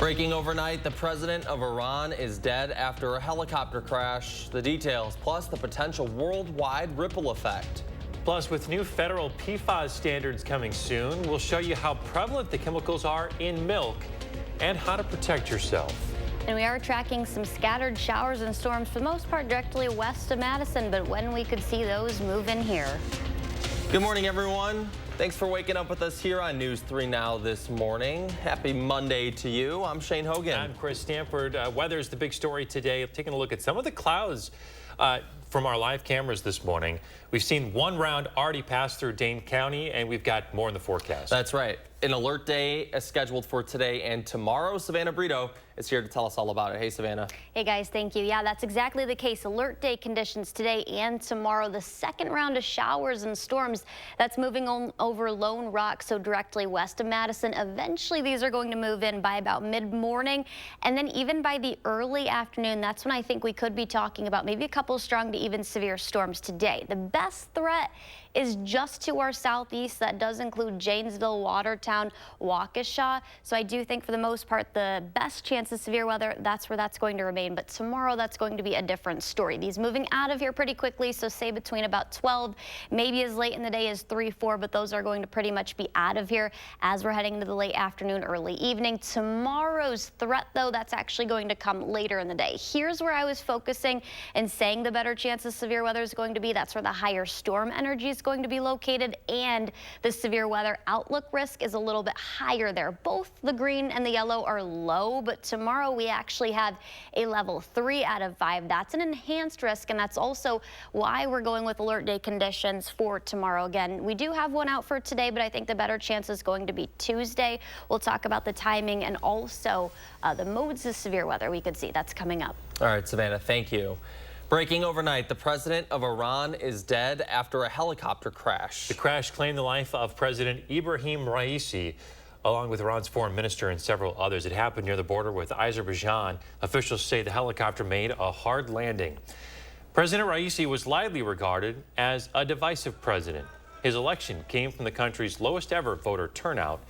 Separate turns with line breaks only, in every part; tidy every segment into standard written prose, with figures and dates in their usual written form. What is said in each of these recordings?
Breaking overnight, the president of Iran is dead after a helicopter crash. The details, plus the potential worldwide ripple effect.
Plus, with new federal PFAS standards coming soon, we'll show you how prevalent the chemicals are in milk and how to protect yourself.
And we are tracking some scattered showers and storms for the most part directly west of Madison, but when we could see those move in here.
Good morning, everyone. Thanks for waking up with us here on News 3 Now this morning. Happy Monday to you. I'm Shane Hogan.
I'm Chris Stanford. Weather's the big story today. Taking a look at some of the clouds from our live cameras this morning. We've seen one round already pass through Dane County, and we've got more in the forecast.
That's right. An alert day is scheduled for today and tomorrow. Savannah Brito is here to tell us all about it. Hey, Savannah.
Hey, guys. Thank you. Yeah, that's exactly the case. Alert day conditions today and tomorrow. The second round of showers and storms that's moving on over Lone Rock, so directly west of Madison. Eventually, these are going to move in by about mid-morning, and then even by the early afternoon, that's when I think we could be talking about maybe a couple strong to even severe storms today. The best threat is just to our southeast. That does include Janesville, Watertown, Waukesha. So I do think for the most part, the best chance of severe weather, that's where that's going to remain. But tomorrow, that's going to be a different story. These moving out of here pretty quickly. So say between about 12, maybe as late in the day as 3, 4, but those are going to pretty much be out of here as we're heading into the late afternoon, early evening. Tomorrow's threat, though, that's actually going to come later in the day. Here's where I was focusing and saying the better chance of severe weather is going to be. That's where the higher storm energy is going to be located, and the severe weather outlook risk is a little bit higher there. Both the green and the yellow are low, but tomorrow we actually have a level 3 out of 5. That's an enhanced risk, and that's also why we're going with alert day conditions for tomorrow. Again, we do have one out for today, but I think the better chance is going to be Tuesday. We'll talk about the timing and also the modes of severe weather we could see. That's coming up.
All right, Savannah, thank you. Breaking overnight, the president of Iran is dead after a helicopter crash.
The crash claimed the life of President Ibrahim Raisi, along with Iran's foreign minister and several others. It happened near the border with Azerbaijan. Officials say the helicopter made a hard landing. President Raisi was widely regarded as a divisive president. His election came from the country's lowest ever voter turnout.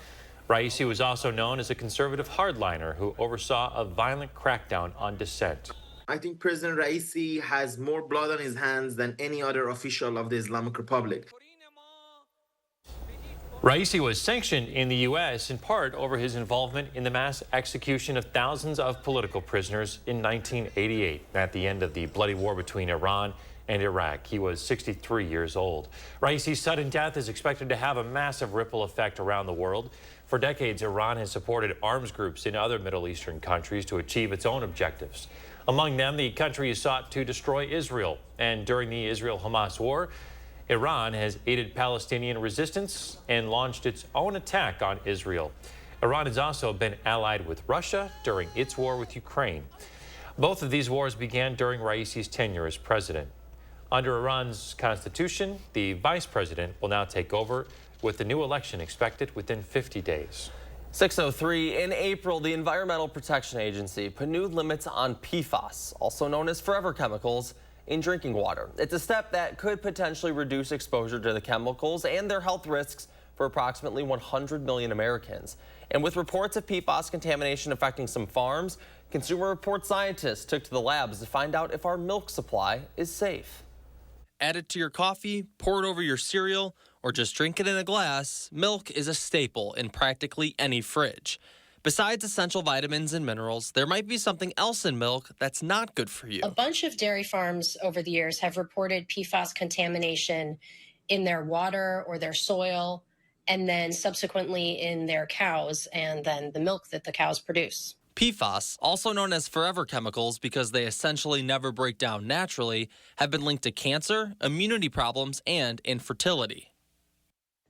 Raisi was also known as a conservative hardliner who oversaw a violent crackdown on dissent.
I think President Raisi has more blood on his hands than any other official of the Islamic Republic.
Raisi was sanctioned in the U.S. in part over his involvement in the mass execution of thousands of political prisoners in 1988 at the end of the bloody war between Iran and Iraq. He was 63 years old. Raisi's sudden death is expected to have a massive ripple effect around the world. For decades, Iran has supported arms groups in other Middle Eastern countries to achieve its own objectives. Among them, the country has sought to destroy Israel. And during the Israel-Hamas war, Iran has aided Palestinian resistance and launched its own attack on Israel. Iran has also been allied with Russia during its war with Ukraine. Both of these wars began during Raisi's tenure as president. Under Iran's constitution, the vice president will now take over, with the new election expected within 50 days.
6:03 in April, the Environmental Protection Agency put new limits on PFAS, also known as forever chemicals, in drinking water. It's a step that could potentially reduce exposure to the chemicals and their health risks for approximately 100 million Americans. And with reports of PFAS contamination affecting some farms, Consumer Reports scientists took to the labs to find out if our milk supply is safe. Add it to your coffee, pour it over your cereal, or just drink it in a glass, milk is a staple in practically any fridge. Besides essential vitamins and minerals, there might be something else in milk that's not good for you.
A bunch of dairy farms over the years have reported PFAS contamination in their water or their soil, and then subsequently in their cows and then the milk that the cows produce.
PFAS, also known as forever chemicals because they essentially never break down naturally, have been linked to cancer, immunity problems, and infertility.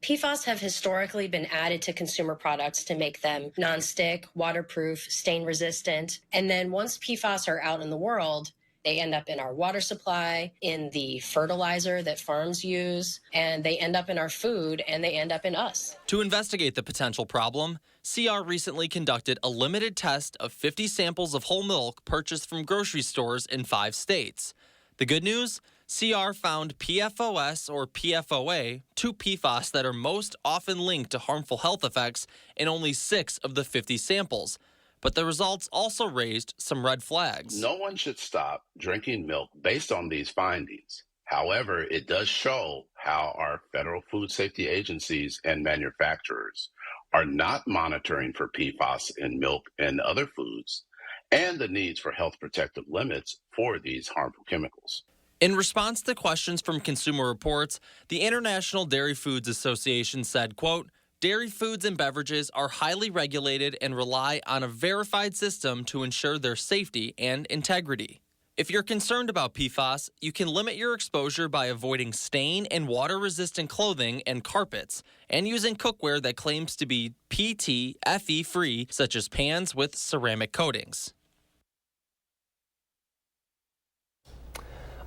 PFAS have historically been added to consumer products to make them nonstick, waterproof, stain resistant. And then once PFAS are out in the world, they end up in our water supply, in the fertilizer that farms use, and they end up in our food, and they end up in us.
To investigate the potential problem, CR recently conducted a limited test of 50 samples of whole milk purchased from grocery stores in 5 states. The good news? CR found PFOS or PFOA, 2 PFAS that are most often linked to harmful health effects, in only 6 of the 50 samples. But the results also raised some red flags.
No one should stop drinking milk based on these findings. However, it does show how our federal food safety agencies and manufacturers are not monitoring for PFAS in milk and other foods, and the needs for health protective limits for these harmful chemicals.
In response to questions from Consumer Reports, the International Dairy Foods Association said, quote, "Dairy foods and beverages are highly regulated and rely on a verified system to ensure their safety and integrity. If you're concerned about PFAS, you can limit your exposure by avoiding stain and water-resistant clothing and carpets, and using cookware that claims to be PTFE-free, such as pans with ceramic coatings."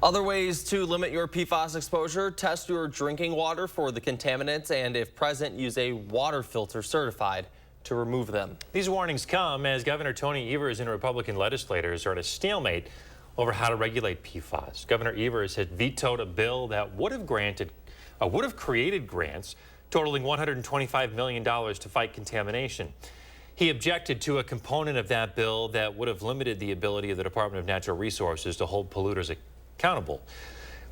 Other ways to limit your PFAS exposure: test your drinking water for the contaminants, and if present, use a water filter certified to remove them.
These warnings come as Governor Tony Evers and Republican legislators are at a stalemate over how to regulate PFAS. Governor Evers had vetoed a bill that would have created grants totaling $125 million to fight contamination. He objected to a component of that bill that would have limited the ability of the Department of Natural Resources to hold polluters accountable.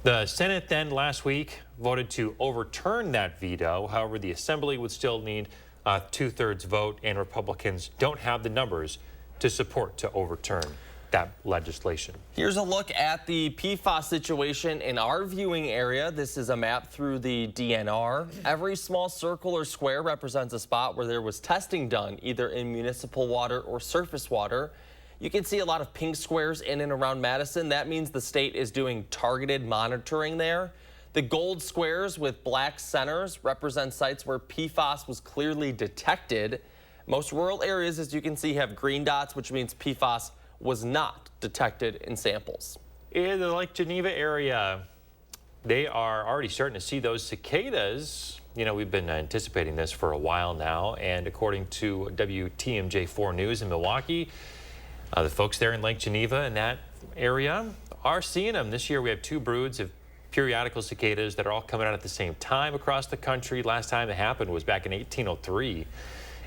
The Senate then last week voted to overturn that veto. However, the Assembly would still need a 2/3 vote, and Republicans don't have the numbers to support to overturn that legislation.
Here's a look at the PFAS situation in our viewing area. This is a map through the DNR. Every small circle or square represents a spot where there was testing done, either in municipal water or surface water. You can see a lot of pink squares in and around Madison. That means the state is doing targeted monitoring there. The gold squares with black centers represent sites where PFAS was clearly detected. Most rural areas, as you can see, have green dots, which means PFAS was not detected in samples.
In the Lake Geneva area, they are already starting to see those cicadas. You know, we've been anticipating this for a while now, and according to WTMJ4 News in Milwaukee, the folks there in Lake Geneva in that area are seeing them. This year we have 2 broods of periodical cicadas that are all coming out at the same time across the country. Last time it happened was back in 1803.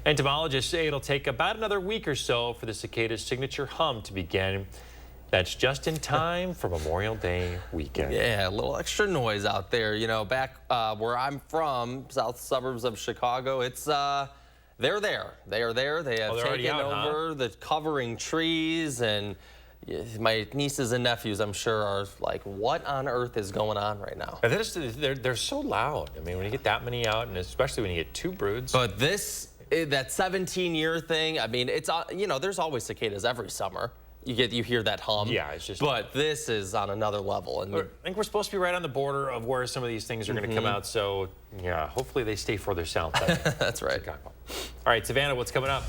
Entomologists say it'll take about another week or so for the cicada's signature hum to begin. That's just in time for Memorial Day weekend.
Yeah, a little extra noise out there. You know, back where I'm from, south suburbs of Chicago, it's they're there. They are there. They have taken over the covering trees, and my nieces and nephews, I'm sure, are like, what on earth is going on right now?
They're so loud. I mean, when you get that many out, and especially when you get 2 broods.
But that 17-year thing, I mean, it's, you know, there's always cicadas every summer. You hear that hum.
Yeah, it's just.
But this is on another level. And
I think we're supposed to be right on the border of where some of these things are going to come out. So, yeah, hopefully they stay further south.
That's right.
Chicago. All right, Savannah, what's coming up?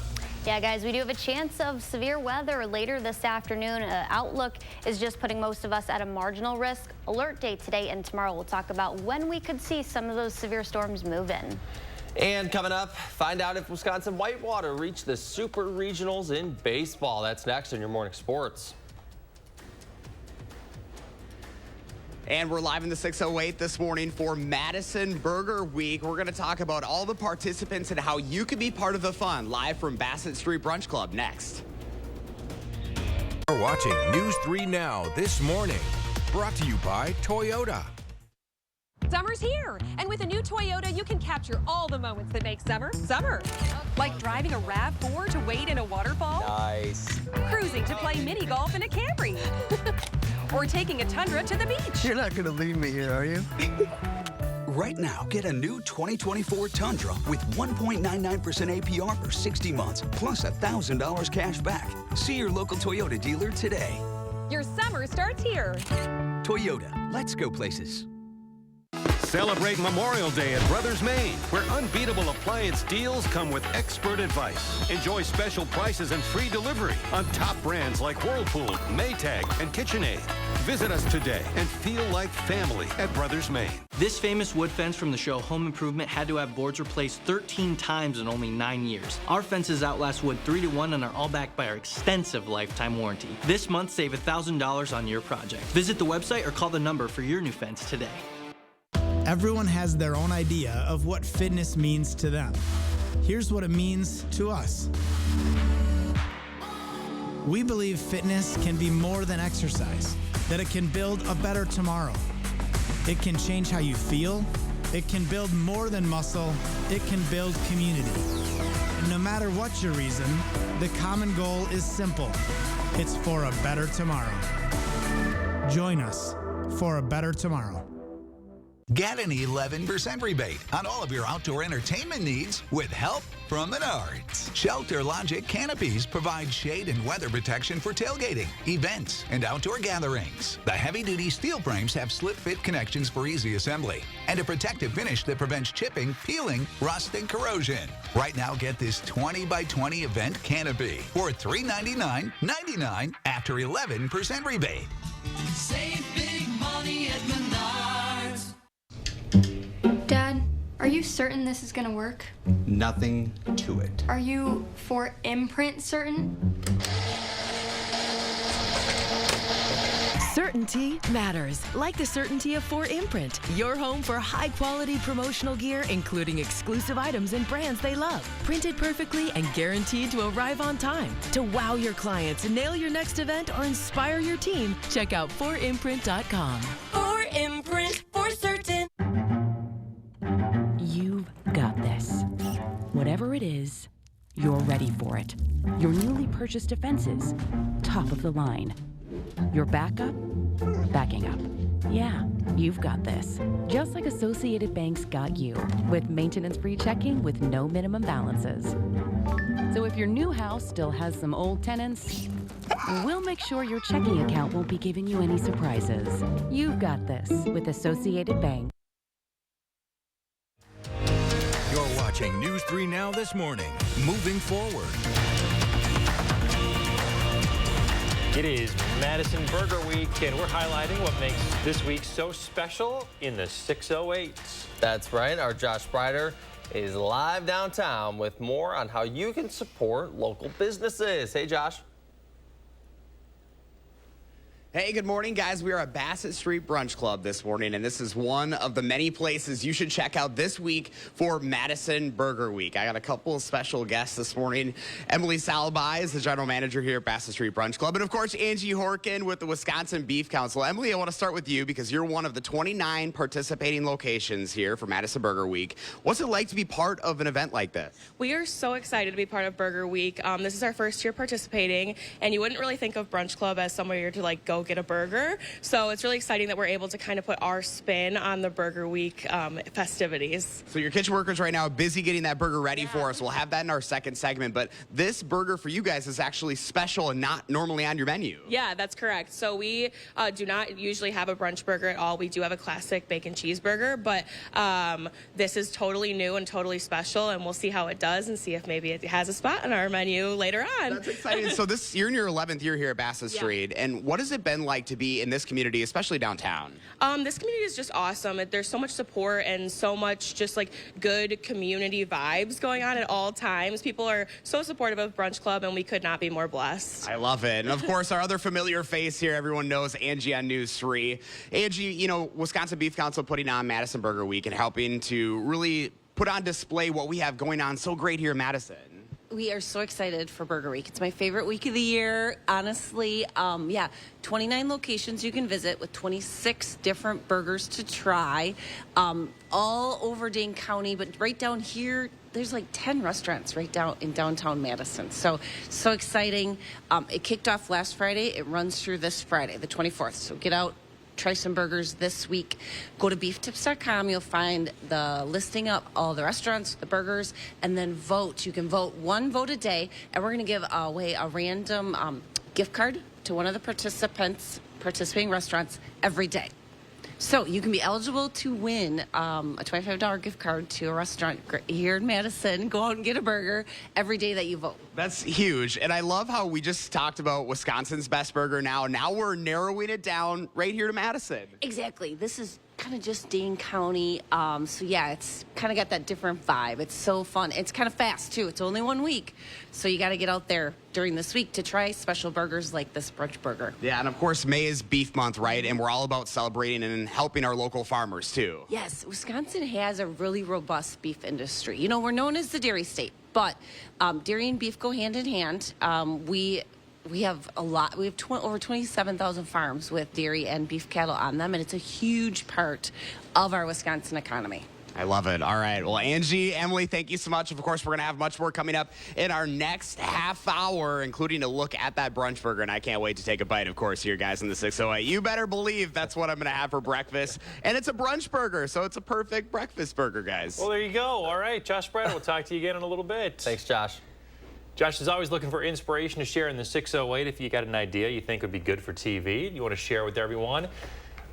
Yeah, guys, we do have a chance of severe weather later this afternoon. Outlook is just putting most of us at a marginal risk. Alert day today and tomorrow. We'll talk about when we could see some of those severe storms move in.
And coming up, find out if Wisconsin Whitewater reached the Super Regionals in baseball. That's next in your morning sports.
And we're live in the 608 this morning for Madison Burger Week. We're going to talk about all the participants and how you can be part of the fun. Live from Bassett Street Brunch Club next.
You're watching News 3 Now this morning. Brought to you by Toyota.
Summer's here, and with a new Toyota, you can capture all the moments that make summer, summer. Like driving a RAV4 to wade in a waterfall.
Nice.
Cruising to play mini golf in a Camry. Or taking a Tundra to the beach.
You're not going to leave me here, are you?
Right now, get a new 2024 Tundra with 1.99% APR for 60 months, plus $1,000 cash back. See your local Toyota dealer today.
Your summer starts here.
Toyota, let's go places.
Celebrate Memorial Day at Brothers Maine, where unbeatable appliance deals come with expert advice. Enjoy special prices and free delivery on top brands like Whirlpool, Maytag, and KitchenAid. Visit us today and feel like family at Brothers Maine.
This famous wood fence from the show Home Improvement had to have boards replaced 13 times in only 9 years. Our fences outlast wood 3 to 1 and are all backed by our extensive lifetime warranty. This month, save $1,000 on your project. Visit the website or call the number for your new fence today.
Everyone has their own idea of what fitness means to them. Here's what it means to us. We believe fitness can be more than exercise, that it can build a better tomorrow. It can change how you feel. It can build more than muscle. It can build community. No matter what your reason, the common goal is simple. It's for a better tomorrow. Join us for a better tomorrow.
Get an 11% rebate on all of your outdoor entertainment needs with help from Menards. Shelter Logic canopies provide shade and weather protection for tailgating, events, and outdoor gatherings. The heavy-duty steel frames have slip-fit connections for easy assembly and a protective finish that prevents chipping, peeling, rust, and corrosion. Right now, get this 20 by 20 event canopy for $399.99 after 11% rebate.
Save big money at Menards.
Dad, are you certain this is gonna work?
Nothing to it.
Are you for imprint certain?
Certainty matters, like the certainty of 4imprint, your home for high-quality promotional gear, including exclusive items and brands they love. Printed perfectly and guaranteed to arrive on time. To wow your clients, nail your next event, or inspire your team, check out 4imprint.com.
4imprint, for certain.
You've got this. Whatever it is, you're ready for it. Your newly purchased defenses, top of the line. Your backup, backing up. Yeah, you've got this. Just like Associated Bank's got you, with maintenance-free checking with no minimum balances. So if your new house still has some old tenants, we'll make sure your checking account won't be giving you any surprises. You've got this with Associated Bank.
You're watching News 3 Now this morning. Moving forward.
It is Madison Burger Week, and we're highlighting what makes this week so special in the 608.
That's right. Our Josh Breider is live downtown with more on how you can support local businesses. Hey, Josh.
Hey, good morning, guys. We are at Bassett Street Brunch Club this morning, and this is one of the many places you should check out this week for Madison Burger Week. I got a couple of special guests this morning. Emily Salabai is the general manager here at Bassett Street Brunch Club, and of course, Angie Horkin with the Wisconsin Beef Council. Emily, I want to start with you because you're one of the 29 participating locations here for Madison Burger Week. What's it like to be part of an event like this?
We are so excited to be part of Burger Week. This is our first year participating, and you wouldn't really think of Brunch Club as somewhere you're to like go get a burger. So it's really exciting that we're able to kind of put our spin on the Burger Week festivities.
So your kitchen workers right now are busy getting that burger ready for us. We'll have that in our second segment, but this burger for you guys is actually special and not normally on your menu.
Yeah, that's correct. So we do not usually have a brunch burger at all. We do have a classic bacon cheeseburger, but this is totally new and totally special, and we'll see how it does and see if maybe it has a spot on our menu later on.
That's exciting. So you're in your 11th year here at Bassett Street, and what has it been like to be in this community, especially downtown?
This community is just awesome. There's so much support and so much just like good community vibes going on at all times. People are so supportive of Brunch Club, and we could not be more blessed.
I love it. And of course, our other familiar face here, everyone knows Angie on News 3. Angie, you know, Wisconsin Beef Council putting on Madison Burger Week and helping to really put on display what we have going on so great here in Madison.
We are so excited for Burger Week. It's my favorite week of the year, honestly. 29 locations you can visit with 26 different burgers to try, all over Dane County, but right down here, there's like 10 restaurants right down in downtown Madison. So exciting. It kicked off last Friday. It runs through this Friday, the 24th. So get out, try some burgers this week. Go to beeftips.com. You'll find the listing up all the restaurants, the burgers, and then vote. You can vote one vote a day, and we're going to give away a random gift card to one of the participating restaurants every day. So you can be eligible to win a $25 gift card to a restaurant here in Madison. Go out and get a burger every day that you vote.
That's huge. And I love how we just talked about Wisconsin's best burger now. Now we're narrowing it down right here to Madison.
Exactly. This is kind of just Dane County. So yeah, it's kind of got that different vibe. It's so fun. It's kind of fast too. It's only 1 week. So you got to get out there during this week to try special burgers like this brunch burger.
Yeah, and of course, May is Beef Month, right? And we're all about celebrating and helping our local farmers too.
Yes, Wisconsin has a really robust beef industry. You know, we're known as the dairy state, but dairy and beef go hand in hand. We we have a lot. We have over 27,000 farms with dairy and beef cattle on them, and it's a huge part of our Wisconsin economy.
I love it. All right. Well, Angie, Emily, thank you so much. Of course, we're going to have much more coming up in our next half hour, including a look at that brunch burger. And I can't wait to take a bite, of course, here, guys, in the 608. You better believe that's what I'm going to have for breakfast. And it's a brunch burger, so it's a perfect breakfast burger, guys.
Well, there you go. All right, Josh Brad, we'll talk to you again in a little bit.
Thanks, Josh.
Josh is always looking for inspiration to share in the 608. If you got an idea you think would be good for TV, you want to share with everyone,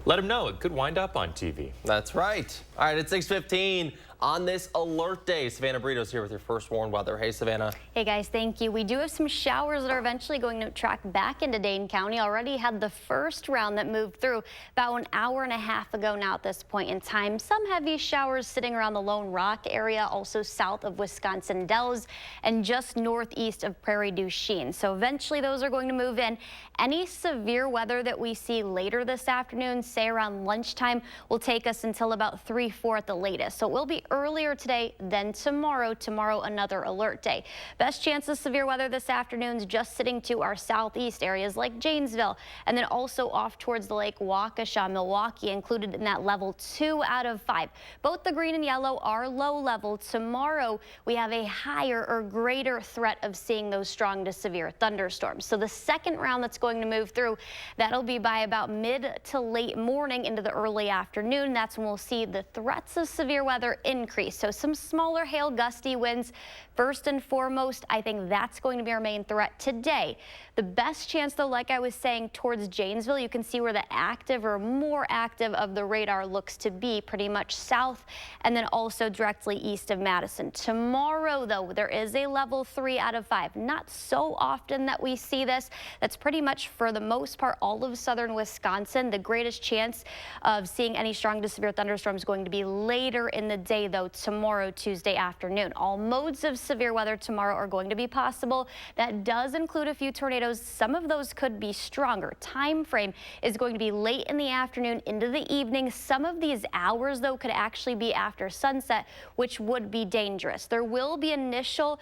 let him know. It could wind up on TV.
That's right. All right, it's 6:15 on this alert day. Savannah Brito's here with your first warned weather. Hey, Savannah.
Hey, guys, thank you. We do have some showers that are eventually going to track back into Dane County. Already had the first round that moved through about an hour and a half ago now at this point in time. Some heavy showers sitting around the Lone Rock area, also south of Wisconsin Dells and just northeast of Prairie du Chien. So eventually those are going to move in. Any severe weather that we see later this afternoon, say around lunchtime, will take us until about 3-4 at the latest. So it will be earlier today than tomorrow. Tomorrow, another alert day. Best chance of severe weather this afternoon is just sitting to our southeast areas like Janesville, and then also off towards the Lake Waukesha, Milwaukee, included in that level 2 out of 5. Both the green and yellow are low level. Tomorrow, we have a higher or greater threat of seeing those strong to severe thunderstorms. So the second round that's going to move through, that'll be by about mid to late morning into the early afternoon. That's when we'll see the threats of severe weather increase. So some smaller hail, gusty winds. First and foremost, I think that's going to be our main threat today. The best chance, though, like I was saying, towards Janesville, you can see where the active or more active of the radar looks to be, pretty much south, and then also directly east of Madison. Tomorrow, though, there is a level 3 out of 5. Not so often that we see this. That's pretty much, for the most part, all of southern Wisconsin. The greatest chance of seeing any strong to severe thunderstorms going to be later in the day, though, tomorrow, Tuesday afternoon. All modes of severe weather tomorrow are going to be possible. That does include a few tornadoes. Some of those could be stronger. Time frame is going to be late in the afternoon into the evening. Some of these hours, though, could actually be after sunset, which would be dangerous. There will be initial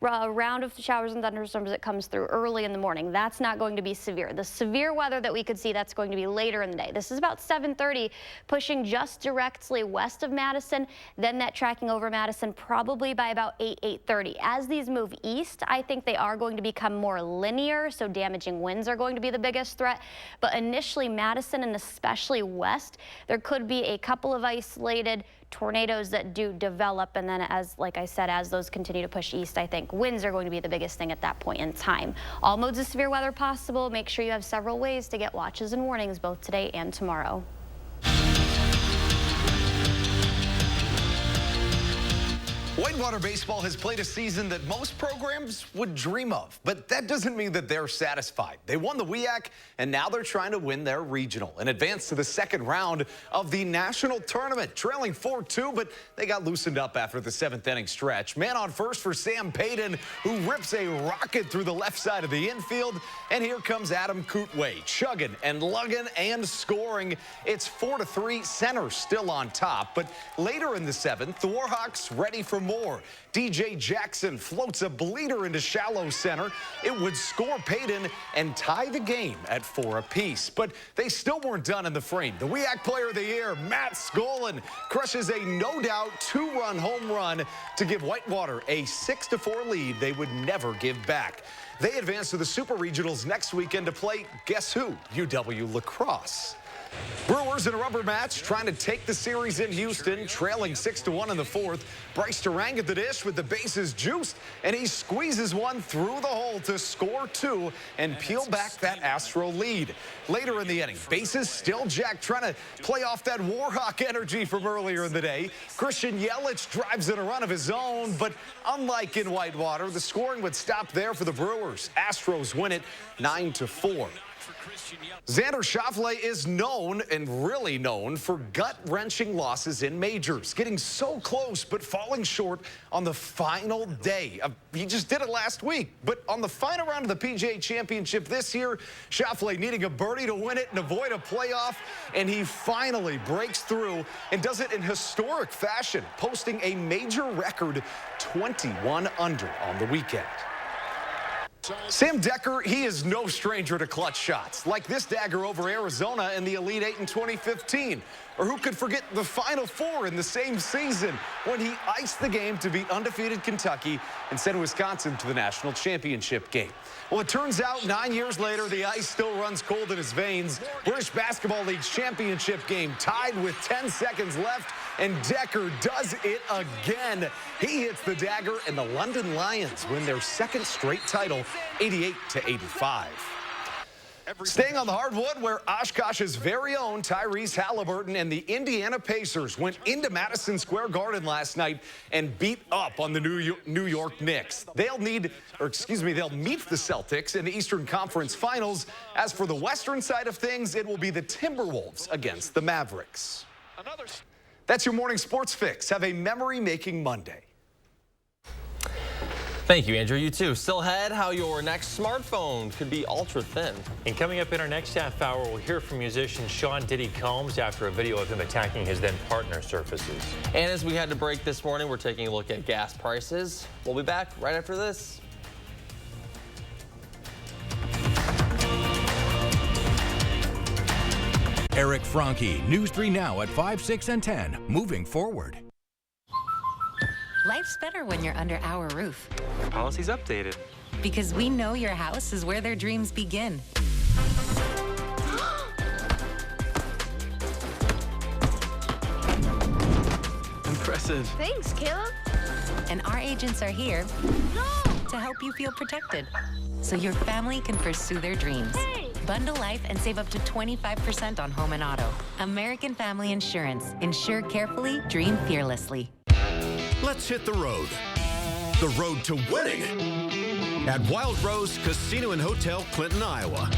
round of showers and thunderstorms that comes through early in the morning. That's not going to be severe. The severe weather that we could see, that's going to be later in the day. This is about 7:30, pushing just directly west of Madison, then that tracking over Madison probably by about 8:30. As these move east, I think they are going to become more linear, so damaging winds are going to be the biggest threat. But initially, Madison and especially west, there could be a couple of isolated tornadoes that do develop, and then like I said, as those continue to push east, I think winds are going to be the biggest thing at that point in time. All modes of severe weather possible. Make sure you have several ways to get watches and warnings both today and tomorrow.
Whitewater Baseball has played a season that most programs would dream of, but that doesn't mean that they're satisfied. They won the WIAC, and now they're trying to win their regional and advance to the second round of the national tournament, trailing 4-2, but they got loosened up after the 7th inning stretch. Man on first for Sam Payton, who rips a rocket through the left side of the infield, and here comes Adam Kootway, chugging and lugging and scoring. It's 4-3, center still on top, but later in the 7th, the Warhawks ready for more. DJ Jackson floats a bleeder into shallow center. It would score Payton and tie the game at 4 apiece. But they still weren't done in the frame. The WIAC Player of the Year, Matt Skolin, crushes a no-doubt 2-run home run to give Whitewater a 6-4 lead they would never give back. They advance to the Super Regionals next weekend to play, guess who? UW La Crosse. Brewers in a rubber match trying to take the series in Houston, trailing 6-1 in the 4th. Bryce Durang at the dish with the bases juiced, and he squeezes one through the hole to score 2 and peel back that Astro lead. Later in the inning, bases still jacked, trying to play off that Warhawk energy from earlier in the day. Christian Yelich drives in a run of his own, but unlike in Whitewater, the scoring would stop there for the Brewers. Astros win it 9-4. Xander Schauffele is known, and really known, for gut-wrenching losses in majors. Getting so close, but falling short on the final day. He just did it last week. But on the final round of the PGA Championship this year, Schauffele needing a birdie to win it and avoid a playoff, and he finally breaks through and does it in historic fashion, posting a major record 21 under on the weekend. Sam Decker, he is no stranger to clutch shots, like this dagger over Arizona in the Elite Eight in 2015. Or who could forget the Final Four in the same season when he iced the game to beat undefeated Kentucky and send Wisconsin to the national championship game. Well, it turns out 9 years later, the ice still runs cold in his veins. British Basketball League's championship game tied with 10 seconds left, and Decker does it again. He hits the dagger, and the London Lions win their second straight title, 88-85. Staying on the hardwood, where Oshkosh's very own Tyrese Halliburton and the Indiana Pacers went into Madison Square Garden last night and beat up on the New York Knicks. They'll meet the Celtics in the Eastern Conference Finals. As for the Western side of things, it will be the Timberwolves against the Mavericks. That's your morning sports fix. Have a memory-making Monday.
Thank you, Andrew. You too. Still ahead, how your next smartphone could be ultra thin.
And coming up in our next half hour, we'll hear from musician Sean Diddy Combs after a video of him attacking his then partner surfaces.
And as we had to break this morning, we're taking a look at gas prices. We'll be back right after this.
Eric Franke, News 3 Now at 5, 6, and 10. Moving forward.
Life's better when you're under our roof.
Our policy's updated.
Because we know your house is where their dreams begin.
Impressive.
Thanks, Caleb. And our agents are here to help you feel protected, so your family can pursue their dreams. Hey. Bundle life and save up to 25% on home and auto. American Family Insurance. Insure carefully, dream fearlessly.
Let's hit the road. The road to winning at Wild Rose Casino and Hotel, Clinton, Iowa.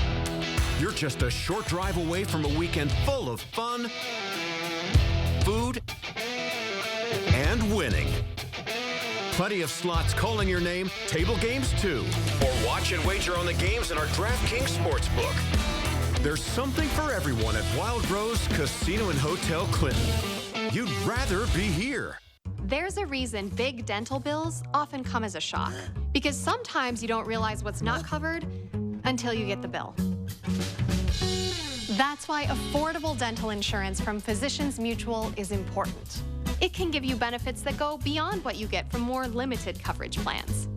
You're just a short drive away from a weekend full of fun, food, and winning. Plenty of slots calling your name, table games too. Or watch and wager on the games in our DraftKings Sportsbook. There's something for everyone at Wild Rose Casino and Hotel, Clinton. You'd rather be here.
There's a reason big dental bills often come as a shock, because sometimes you don't realize what's not covered until you get the bill. That's why affordable dental insurance from Physicians Mutual is important. It can give you benefits that go beyond what you get from more limited coverage plans.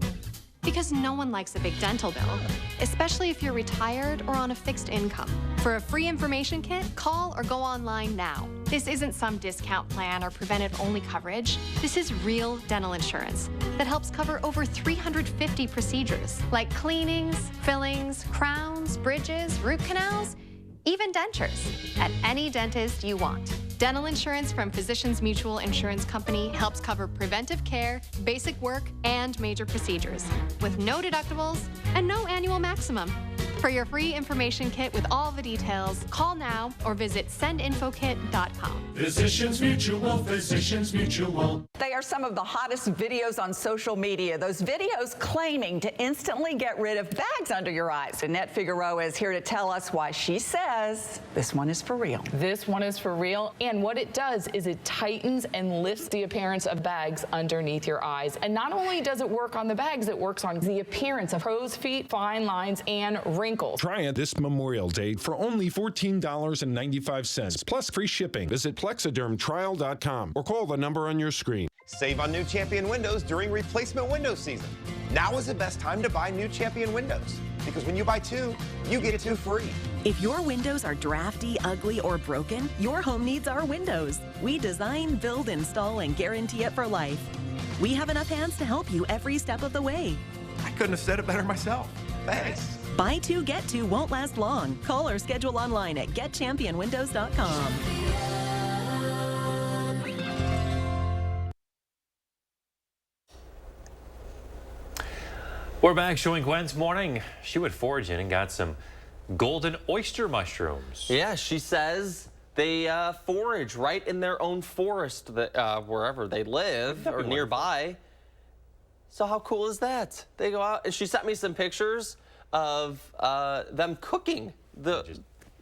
Because no one likes a big dental bill, especially if you're retired or on a fixed income. For a free information kit, call or go online now. This isn't some discount plan or preventive-only coverage. This is real dental insurance that helps cover over 350 procedures, like cleanings, fillings, crowns, bridges, root canals, even dentures, at any dentist you want. Dental insurance from Physicians Mutual Insurance Company helps cover preventive care, basic work, and major procedures, with no deductibles and no annual maximum. For your free information kit with all the details, call now or visit sendinfokit.com.
Physicians Mutual, Physicians Mutual.
They are some of the hottest videos on social media. Those videos claiming to instantly get rid of bags under your eyes. Annette Figueroa is here to tell us why she says this one is for real.
This one is for real, and what it does is it tightens and lifts the appearance of bags underneath your eyes. And not only does it work on the bags, it works on the appearance of crow's feet, fine lines, and wrinkles.
Try it this Memorial Day for only $14.95 plus free shipping. Visit plexidermtrial.com or call the number on your screen.
Save on new Champion windows during replacement window season. Now is the best time to buy new Champion windows, because when you buy two, you get two free.
If your windows are drafty, ugly, or broken, your home needs our windows. We design, build, install, and guarantee it for life. We have enough hands to help you every step of the way.
I couldn't have said it better myself. Thanks.
Buy two, get two won't last long. Call or schedule online at getchampionwindows.com.
We're back showing Gwen's morning. She went foraging and got some golden oyster mushrooms.
Yeah, she says they forage right in their own forest, wherever they live or nearby. So how cool is that? They go out, and she sent me some pictures of them cooking the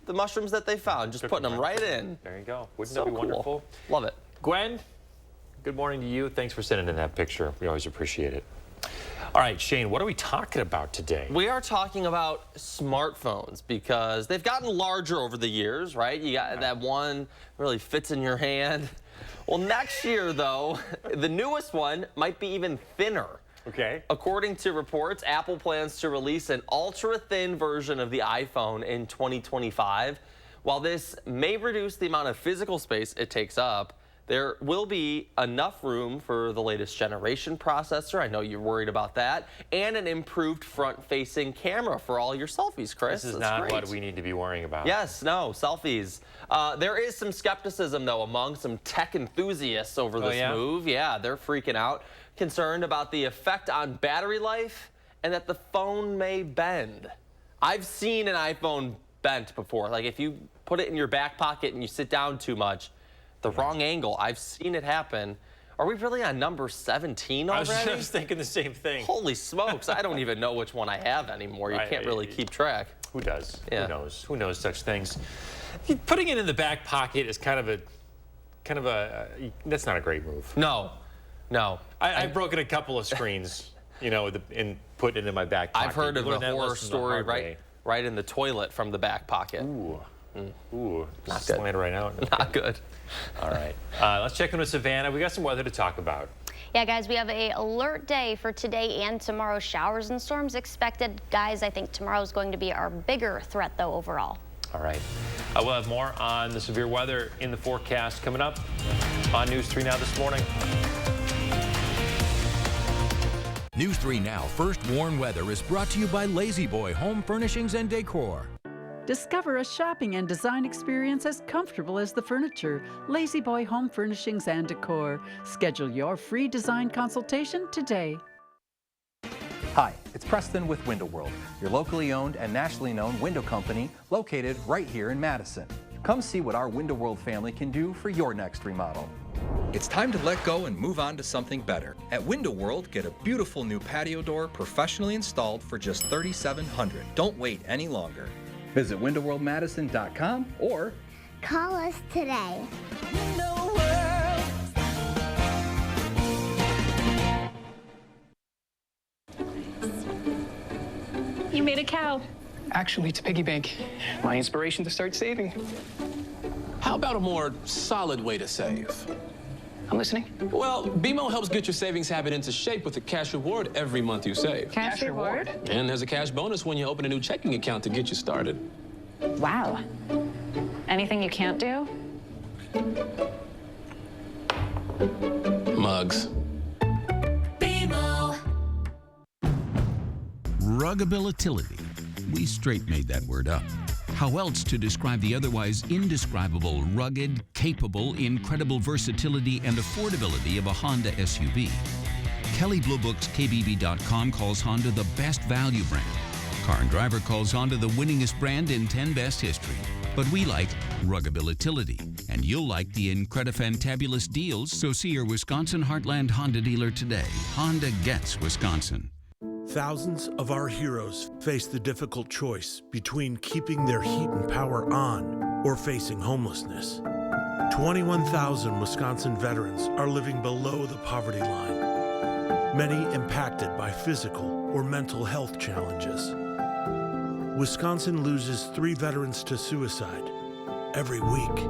mushrooms that they found, just putting them right in.
There you go. Wouldn't
So
that be
cool.
wonderful?
Love it.
Gwen, good morning to you. Thanks for sending in that picture. We always appreciate it. All right, Shane, what are we talking about today?
We are talking about smartphones because they've gotten larger over the years, right? You got that one really fits in your hand. Well, next year, though, the newest one might be even thinner.
Okay.
According to reports, Apple plans to release an ultra-thin version of the iPhone in 2025. While this may reduce the amount of physical space it takes up, there will be enough room for the latest generation processor. I know you're worried about that. And an improved front-facing camera for all your selfies, Chris.
This is
That's
not
great.
what we need to be worrying about.
Yes, no, selfies. There is some skepticism, though, among some tech enthusiasts over this move. Yeah, they're freaking out, concerned about the effect on battery life and that the phone may bend. I've seen an iPhone bent before. Like if you put it in your back pocket and you sit down too much, the wrong angle. I've seen it happen. Are we really on number 17 already?
I was thinking the same thing.
Holy smokes, I don't even know which one I have anymore. You can't really keep track.
Who does?
Yeah.
Who knows? Who knows such things? Putting it in the back pocket is kind of a that's not a great move.
No, no.
I've broken a couple of screens, you know, and put it in my back pocket.
I've heard of a horror story
right
in the toilet from the back pocket.
Ooh. Ooh,
not
good. Slant it right out.
Not good.
All right. Let's check in with Savannah. We got some weather to talk about.
Yeah, guys, we have an alert day for today and tomorrow. Showers and storms expected. Guys, I think tomorrow is going to be our bigger threat, though, overall.
All right. We'll have more on the severe weather in the forecast coming up on News 3 Now this morning.
News 3 Now First Warn Weather is brought to you by Lazy Boy Home Furnishings and Decor.
Discover a shopping and design experience as comfortable as the furniture. Lazy Boy Home Furnishings and Decor. Schedule your free design consultation today.
Hi, it's Preston with Window World, your locally owned and nationally known window company located right here in Madison. Come see what our Window World family can do for your next remodel.
It's time to let go and move on to something better. At Window World, get a beautiful new patio door professionally installed for just $3,700. Don't wait any longer.
Visit windowworldmadison.com or
call us today.
You made a cow. Actually, it's a piggy bank. My inspiration to start saving.
How about a more solid way to save?
I'm listening.
Well, BMO helps get your savings habit into shape with a cash reward every month you save.
Cash reward?
And there's a cash bonus when you open a new checking account to get you started.
Wow. Anything you can't do?
Mugs.
BMO.
Ruggability. We straight made that word up. How else to describe the otherwise indescribable, rugged, capable, incredible versatility and affordability of a Honda SUV? Kelley Blue Book's KBB.com calls Honda the best value brand. Car and Driver calls Honda the winningest brand in 10 Best history. But we like ruggability, and you'll like the incredifantabulous deals, so see your Wisconsin Heartland Honda dealer today. Honda gets Wisconsin.
Thousands of our heroes face the difficult choice between keeping their heat and power on or facing homelessness. 21,000 Wisconsin veterans are living below the poverty line, many impacted by physical or mental health challenges. Wisconsin loses 3 veterans to suicide every week.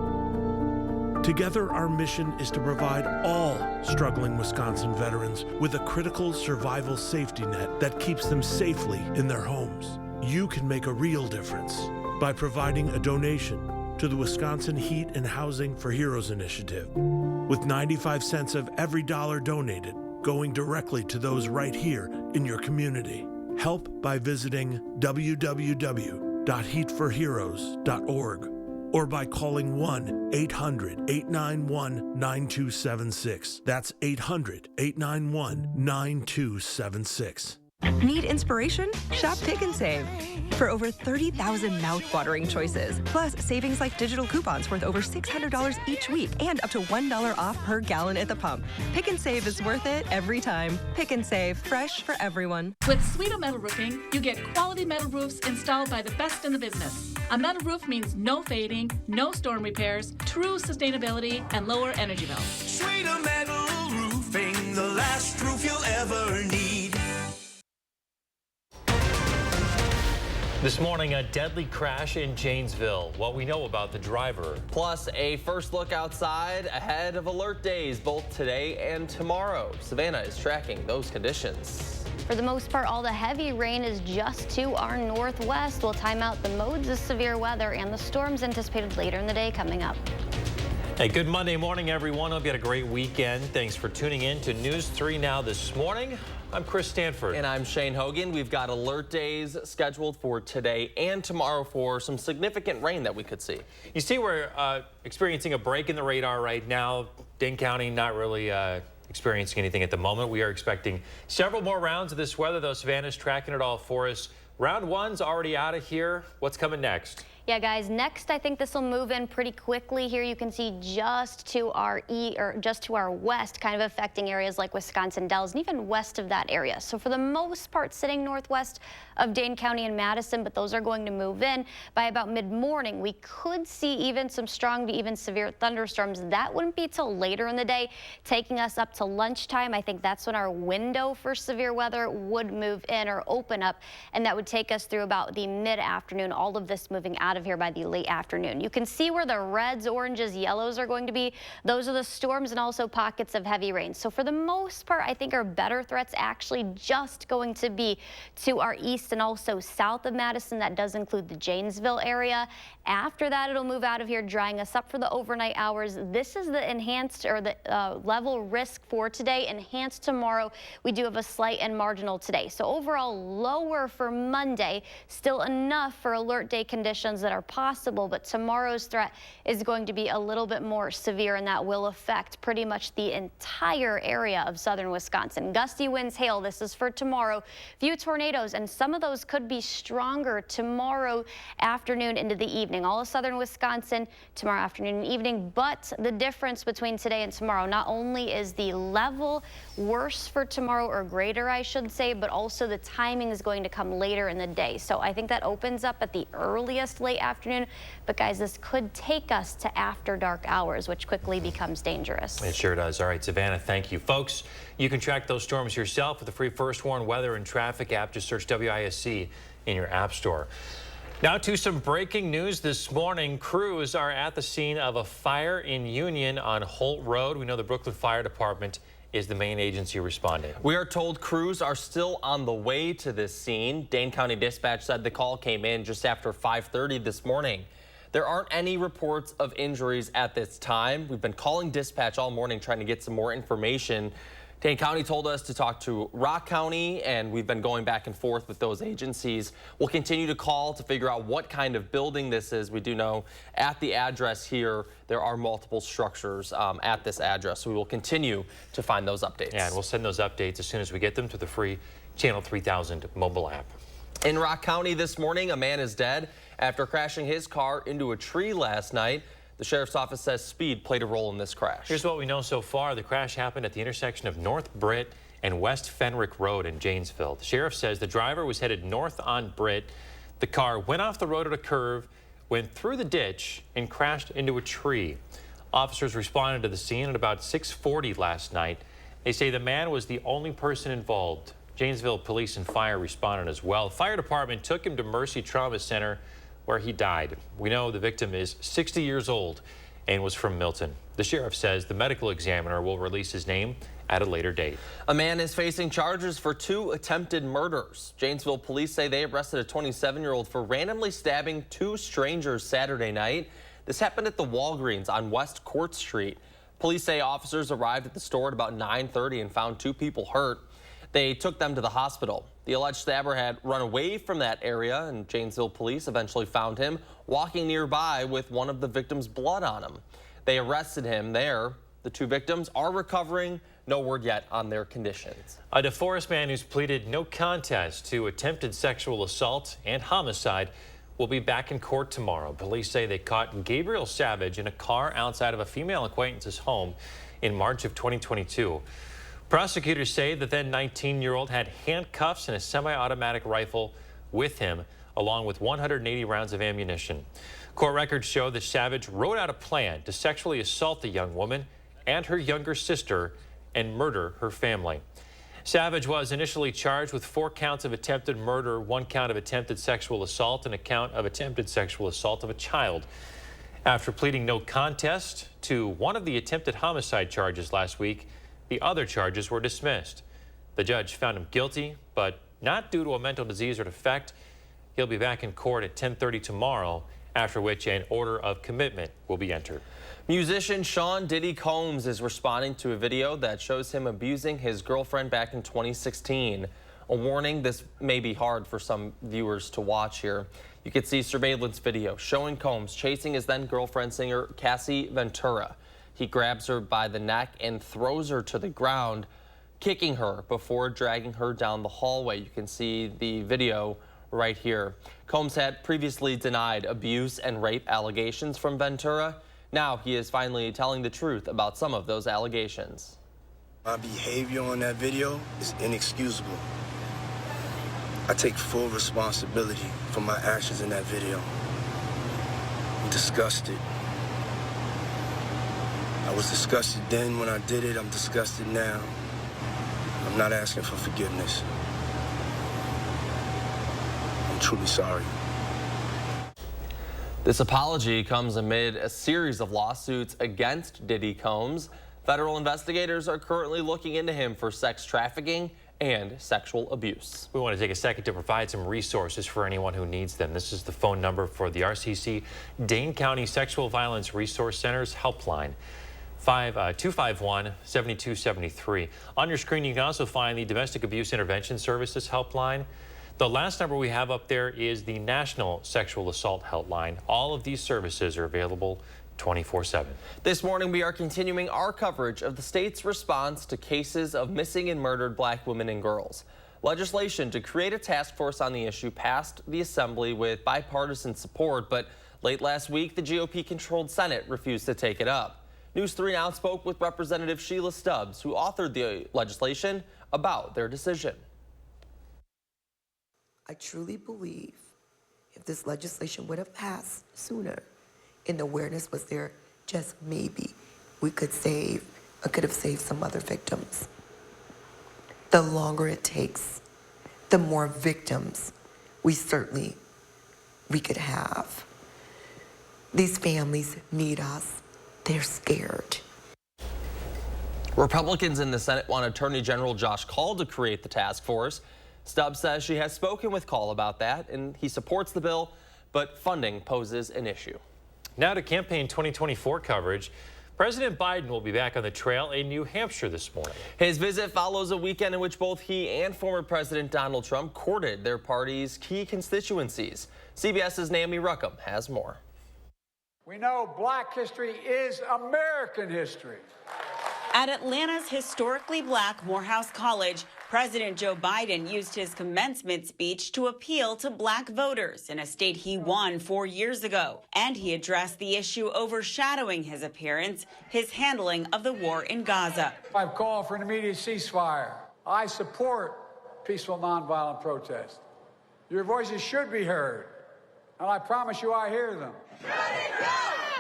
Together, our mission is to provide all struggling Wisconsin veterans with a critical survival safety net that keeps them safely in their homes. You can make a real difference by providing a donation to the Wisconsin Heat and Housing for Heroes initiative, with 95 cents of every dollar donated going directly to those right here in your community. Help by visiting www.heatforheroes.org. or by calling 1-800-891-9276. That's 800-891-9276.
Need inspiration? Shop Pick and Save. For over 30,000 mouth-watering choices, plus savings like digital coupons worth over $600 each week and up to $1 off per gallon at the pump. Pick and Save is worth it every time. Pick and Save, fresh for everyone.
With Sweeto Metal Roofing, you get quality metal roofs installed by the best in the business. A metal roof means no fading, no storm repairs, true sustainability, and lower energy bills.
Sweeto Metal Roofing, the last roof you'll ever need.
This morning, a deadly crash in Janesville. What we know about the driver.
Plus, a first look outside ahead of alert days, both today and tomorrow. Savannah is tracking those conditions.
For the most part, all the heavy rain is just to our northwest. We'll time out the modes of severe weather and the storms anticipated later in the day coming up.
Hey, good Monday morning, everyone. Hope you had a great weekend. Thanks for tuning in to News 3 Now this morning. I'm Chris Stanford.
And I'm Shane Hogan. We've got alert days scheduled for today and tomorrow for some significant rain that we could see.
You see, we're experiencing a break in the radar right now. Dane County not really experiencing anything at the moment. We are expecting several more rounds of this weather, though. Savannah's tracking it all for us. Round one's already out of here. What's coming next?
Yeah, guys, next I think this will move in pretty quickly. Here you can see just to our west, kind of affecting areas like Wisconsin Dells and even west of that area. So for the most part, sitting northwest of Dane County and Madison, but those are going to move in by about mid-morning. We could see even some strong to even severe thunderstorms. That wouldn't be till later in the day, taking us up to lunchtime. I think that's when our window for severe weather would move in or open up, and that would take us through about the mid-afternoon. All of this moving out of here by the late afternoon. You can see where the reds, oranges, yellows are going to be. Those are the storms and also pockets of heavy rain. So for the most part, I think our better threats actually just going to be to our east and also south of Madison. That does include the Janesville area. After that, it'll move out of here, drying us up for the overnight hours. This is the enhanced or the level risk for today. Enhanced tomorrow. We do have a slight and marginal today. So overall, lower for Monday. Still enough for alert day conditions that are possible, but tomorrow's threat is going to be a little bit more severe, and that will affect pretty much the entire area of southern Wisconsin. Gusty winds, hail, this is for tomorrow. Few tornadoes, and some of those could be stronger tomorrow afternoon into the evening. All of southern Wisconsin tomorrow afternoon and evening, but the difference between today and tomorrow, not only is the level worse for tomorrow, or greater I should say, but also the timing is going to come later in the day. So I think that opens up at the earliest late afternoon, but guys, this could take us to after dark hours, which quickly becomes dangerous.
It sure does. All right, Savannah, thank you. Folks, you can track those storms yourself with the free First Warn Weather and Traffic app. Just search WISC in your app store. Now to some breaking news this morning. Crews are at the scene of a fire in Union on Holt Road. We know the Brooklyn Fire Department is the main agency responding.
We are told crews are still on the way to this scene. Dane County Dispatch said the call came in just after 5:30 this morning. There aren't any reports of injuries at this time. We've been calling dispatch all morning trying to get some more information. Dane County told us to talk to Rock County, and we've been going back and forth with those agencies. We'll continue to call to figure out what kind of building this is. We do know at the address here, there are multiple structures at this address. So we will continue to find those updates.
Yeah, and we'll send those updates as soon as we get them to the free Channel 3000 mobile app.
In Rock County this morning, a man is dead after crashing his car into a tree last night. The sheriff's office says speed played a role in this crash.
Here's what we know so far. The crash happened at the intersection of North Britt and West Fenrick Road in Janesville. The sheriff says the driver was headed north on Britt. The car went off the road at a curve, went through the ditch, and crashed into a tree. Officers responded to the scene at about 6:40 last night. They say the man was the only person involved. Janesville Police and Fire responded as well. The fire department took him to Mercy Trauma Center, where he died. We know the victim is 60 years old and was from Milton. The sheriff says the medical examiner will release his name at a later date.
A man is facing charges for 2 attempted murders. Janesville police say they arrested a 27-year-old for randomly stabbing 2 strangers Saturday night. This happened at the Walgreens on West Court Street. Police say officers arrived at the store at about 9:30 and found 2 people hurt. They took them to the hospital. The alleged stabber had run away from that area, and Janesville police eventually found him walking nearby with one of the victims' blood on him. They arrested him there. The 2 victims are recovering. No word yet on their conditions.
A DeForest man who's pleaded no contest to attempted sexual assault and homicide will be back in court tomorrow. Police say they caught Gabriel Savage in a car outside of a female acquaintance's home in March of 2022. Prosecutors say the then 19-year-old had handcuffs and a semi-automatic rifle with him, along with 180 rounds of ammunition. Court records show that Savage wrote out a plan to sexually assault the young woman and her younger sister and murder her family. Savage was initially charged with 4 counts of attempted murder, 1 count of attempted sexual assault, and a count of attempted sexual assault of a child. After pleading no contest to one of the attempted homicide charges last week, the other charges were dismissed. The judge found him guilty, but not due to a mental disease or defect. He'll be back in court at 10:30 tomorrow, after which an order of commitment will be entered.
Musician Sean Diddy Combs is responding to a video that shows him abusing his girlfriend back in 2016. A warning, this may be hard for some viewers to watch here. You can see surveillance video showing Combs chasing his then girlfriend singer Cassie Ventura. He grabs her by the neck and throws her to the ground, kicking her before dragging her down the hallway. You can see the video right here. Combs had previously denied abuse and rape allegations from Ventura. Now he is finally telling the truth about some of those allegations.
My behavior on that video is inexcusable. I take full responsibility for my actions in that video. I'm disgusted. I was disgusted then when I did it. I'm disgusted now. I'm not asking for forgiveness. I'm truly sorry.
This apology comes amid a series of lawsuits against Diddy Combs. Federal investigators are currently looking into him for sex trafficking and sexual abuse.
We want to take a second to provide some resources for anyone who needs them. This is the phone number for the RCC Dane County Sexual Violence Resource Center's helpline. 251-7273. On your screen, you can also find the Domestic Abuse Intervention Services helpline. The last number we have up there is the National Sexual Assault Helpline. All of these services are available 24/7.
This morning, we are continuing our coverage of the state's response to cases of missing and murdered black women and girls. Legislation to create a task force on the issue passed the Assembly with bipartisan support, but late last week, the GOP-controlled Senate refused to take it up. News 3 Now spoke with Representative Sheila Stubbs, who authored the legislation, about their decision.
I truly believe if this legislation would have passed sooner and the awareness was there, just maybe we could have saved some other victims. The longer it takes, the more victims we could have. These families need us. They're scared.
Republicans in the Senate want Attorney General Josh Call to create the task force. Stubbs says she has spoken with Call about that, and he supports the bill, but funding poses an issue.
Now to campaign 2024 coverage. President Biden will be back on the trail in New Hampshire this morning.
His visit follows a weekend in which both he and former President Donald Trump courted their party's key constituencies. CBS's Naomi Ruckham has more.
We know Black history is American history.
At Atlanta's historically black Morehouse College, President Joe Biden used his commencement speech to appeal to black voters in a state he won 4 years ago. And he addressed the issue overshadowing his appearance, his handling of the war in Gaza.
I've called for an immediate ceasefire. I support peaceful nonviolent protest. Your voices should be heard, and I promise you I hear them.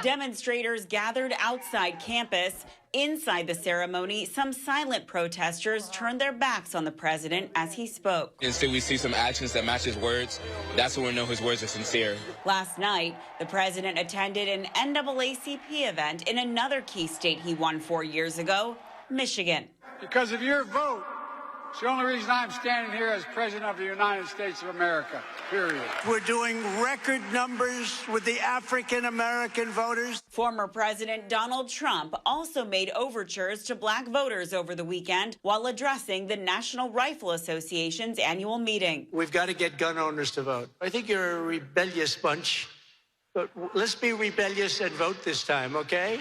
Demonstrators gathered outside campus. Inside the ceremony, some silent protesters turned their backs on the president as he spoke.
Until we see some actions that match his words, that's when we know his words are sincere.
Last night, the president attended an NAACP event in another key state he won 4 years ago, Michigan.
Because of your vote, it's the only reason I'm standing here as President of the United States of America, period.
We're doing record numbers with the African-American voters.
Former President Donald Trump also made overtures to black voters over the weekend while addressing the National Rifle Association's annual meeting.
We've got to get gun owners to vote. I think you're a rebellious bunch, but let's be rebellious and vote this time, okay?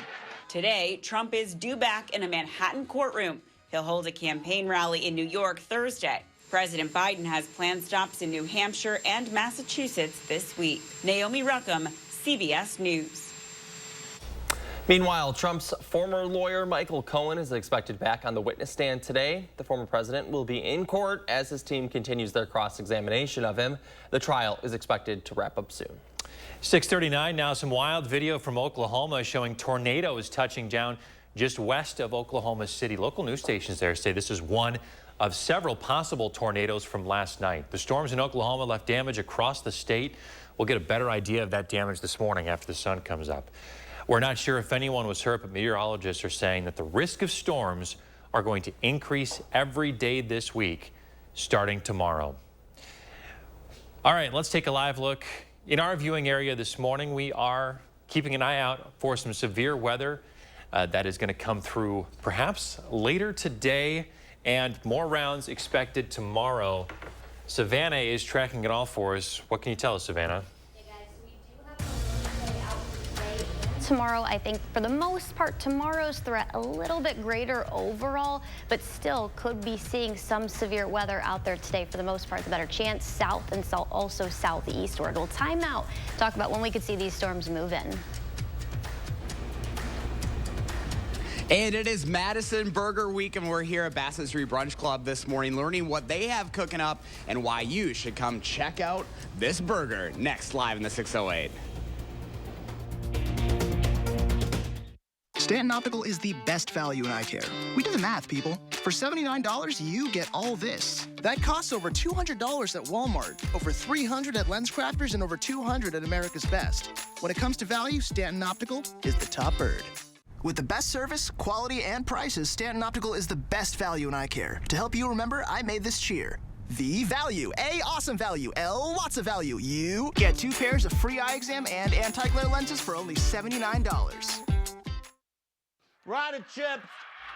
Today, Trump is due back in a Manhattan courtroom. He'll hold a campaign rally in New York Thursday. President Biden has planned stops in New Hampshire and Massachusetts this week. Naomi Ruckham, CBS News.
Meanwhile, Trump's former lawyer Michael Cohen is expected back on the witness stand today. The former president will be in court as his team continues their cross-examination of him. The trial is expected to wrap up soon.
6:39 now, some wild video from Oklahoma showing tornadoes touching down just west of Oklahoma City. Local news stations there say this is one of several possible tornadoes from last night. The storms in Oklahoma left damage across the state. We'll get a better idea of that damage this morning after the sun comes up. We're not sure if anyone was hurt, but meteorologists are saying that the risk of storms are going to increase every day this week, starting tomorrow. All right, let's take a live look. In our viewing area this morning, we are keeping an eye out for some severe weather that is going to come through perhaps later today, and more rounds expected tomorrow. Savannah is tracking it all for us. What can you tell us, Savannah?
Tomorrow, I think for the most part, tomorrow's threat a little bit greater overall, but still could be seeing some severe weather out there today. For the most part, the better chance south and also southeastward. We'll time out, talk about when we could see these storms move in.
And it is Madison Burger Week, and we're here at Bassett Street Brunch Club this morning learning what they have cooking up and why you should come check out this burger. Next, live in the 608.
Stanton Optical is the best value in eye care. We did the math, people. For $79, you get all this. That costs over $200 at Walmart, over $300 at LensCrafters, and over $200 at America's Best. When it comes to value, Stanton Optical is the top bird. With the best service, quality, and prices, Stanton Optical is the best value in eye care. To help you remember, I made this cheer. The value. A, awesome value. L, lots of value. You get 2 pairs of free eye exam and anti-glare lenses for only $79.
Ride a chip.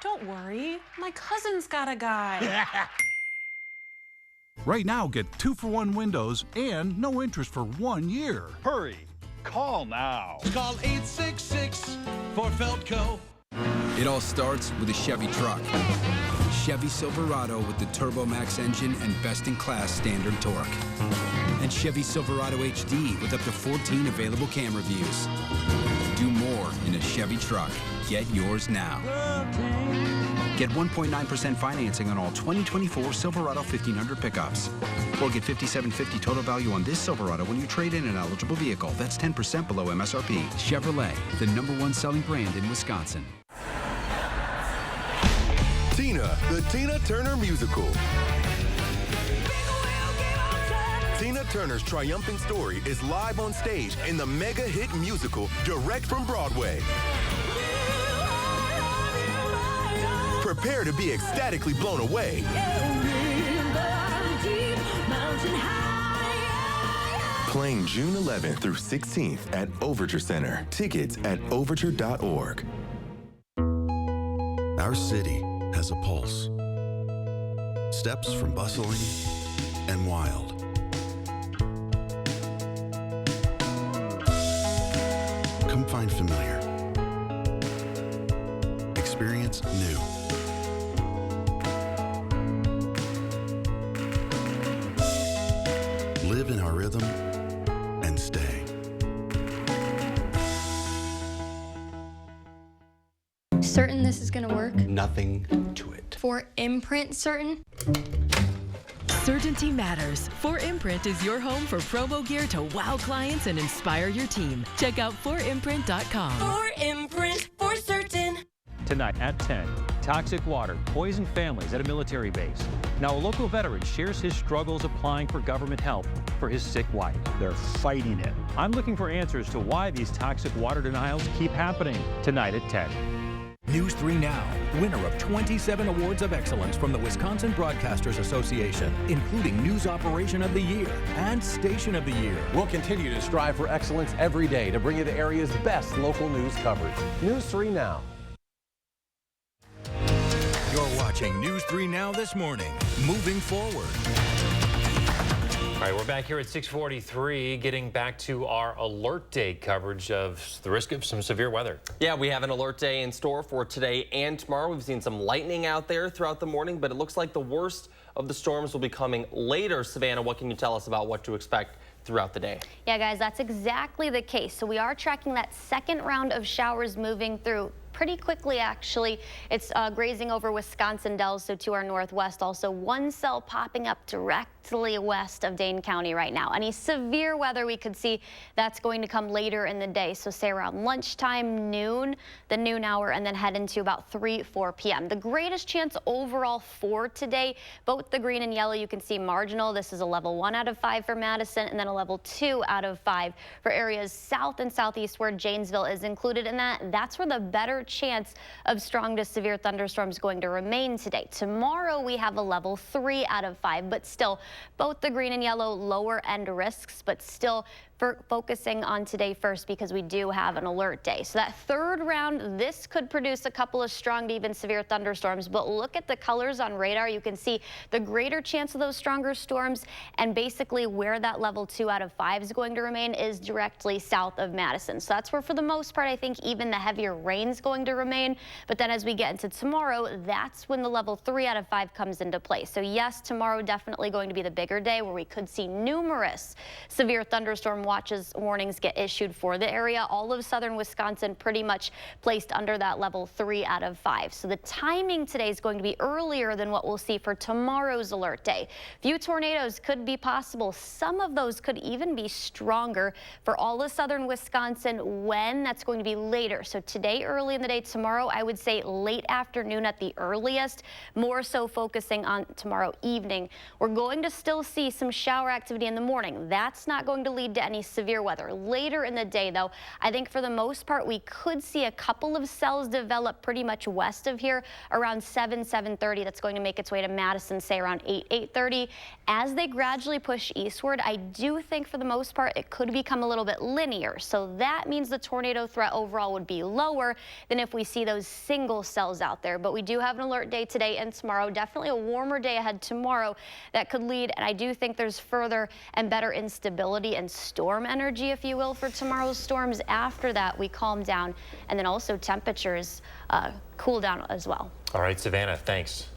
Don't worry, my cousin's got a guy.
Right now, get 2-for-1 windows and no interest for 1 year.
Hurry, call now. Call 866 for Feldco.
It all starts with a Chevy truck. Chevy Silverado with the Turbo Max engine and best-in-class standard torque. And Chevy Silverado HD with up to 14 available camera views. Do more in a Chevy truck. Get yours now. Get 1.9% financing on all 2024 Silverado 1500 pickups. Or get $5,750 total value on this Silverado when you trade in an eligible vehicle. That's 10% below MSRP. Chevrolet, the #1 selling brand in Wisconsin.
Tina, the Tina Turner Musical. Tina Turner's triumphant story is live on stage in the mega hit musical direct from Broadway. Prepare to be ecstatically blown away. Playing June 11th through 16th at Overture Center. Tickets at overture.org.
Our city has a pulse. Steps from bustling and wild. Come find familiar. Experience new. Live in our rhythm and stay.
Certain this is gonna work?
Nothing to it.
For Imprint certain?
Certainty matters. 4imprint is your home for promo gear to wow clients and inspire your team. Check out 4imprint.com.
4imprint for certain.
Tonight at 10, toxic water poisoned families at a military base. Now a local veteran shares his struggles applying for government help for his sick wife. They're fighting it. I'm looking for answers to why these toxic water denials keep happening. Tonight at 10.
News 3 Now, winner of 27 awards of excellence from the Wisconsin Broadcasters Association, including News Operation of the Year and Station of the Year.
We'll continue to strive for excellence every day to bring you the area's best local news coverage. News 3 Now.
You're watching News 3 Now this morning. Moving forward.
All right, we're back here at 6:43, getting back to our alert day coverage of the risk of some severe weather.
Yeah, we have an alert day in store for today and tomorrow. We've seen some lightning out there throughout the morning, but it looks like the worst of the storms will be coming later. Savannah, what can you tell us about what to expect throughout the day.
Yeah, guys, that's exactly the case. So we are tracking that second round of showers moving through pretty quickly, actually. It's grazing over Wisconsin Dells, so to our northwest. Also, one cell popping up directly west of Dane County right now. Any severe weather we could see, that's going to come later in the day. So say around lunchtime, noon, the noon hour, and then head into about 3-4 p.m. The greatest chance overall for today, both the green and yellow, you can see marginal. This is a level 1 out of 5 for Madison, and then a level 2 out of 5 for areas south and southeast where Janesville is included. And that's where the better chance of strong to severe thunderstorms going to remain today. Tomorrow we have a level 3 out of 5, but still both the green and yellow lower end risks, but still focusing on today first because we do have an alert day. So that third round, this could produce a couple of strong to even severe thunderstorms, but look at the colors on radar. You can see the greater chance of those stronger storms, and basically where that level 2 out of 5 is going to remain is directly south of Madison. So that's where, for the most part, I think even the heavier rain's going to remain. But then as we get into tomorrow, that's when the level 3 out of 5 comes into play. So yes, tomorrow definitely going to be the bigger day where we could see numerous severe thunderstorm warnings get issued for the area. All of southern Wisconsin pretty much placed under that level 3 out of 5. So the timing today is going to be earlier than what we'll see for tomorrow's alert day. Few tornadoes could be possible. Some of those could even be stronger for all of southern Wisconsin. When that's going to be later. So today early in the day, tomorrow I would say late afternoon at the earliest, more so focusing on tomorrow evening. We're going to still see some shower activity in the morning. That's not going to lead to any severe weather. Later in the day, though, I think for the most part, we could see a couple of cells develop pretty much west of here around 7:30. That's going to make its way to Madison, say around 8:30. As they gradually push eastward, I do think for the most part, it could become a little bit linear. So that means the tornado threat overall would be lower than if we see those single cells out there. But we do have an alert day today and tomorrow. Definitely a warmer day ahead tomorrow that could lead, and I do think there's further and better instability and storm energy, if you will, for tomorrow's storms. After that, we calm down, and then also temperatures cool down as well.
All right, Savannah, thanks.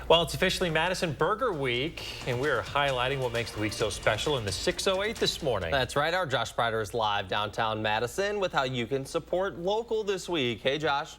Well, it's officially Madison Burger Week, and we're highlighting what makes the week so special in the 608 this morning.
That's right. Our Josh Sprider is live downtown Madison with how you can support local this week. Hey, Josh.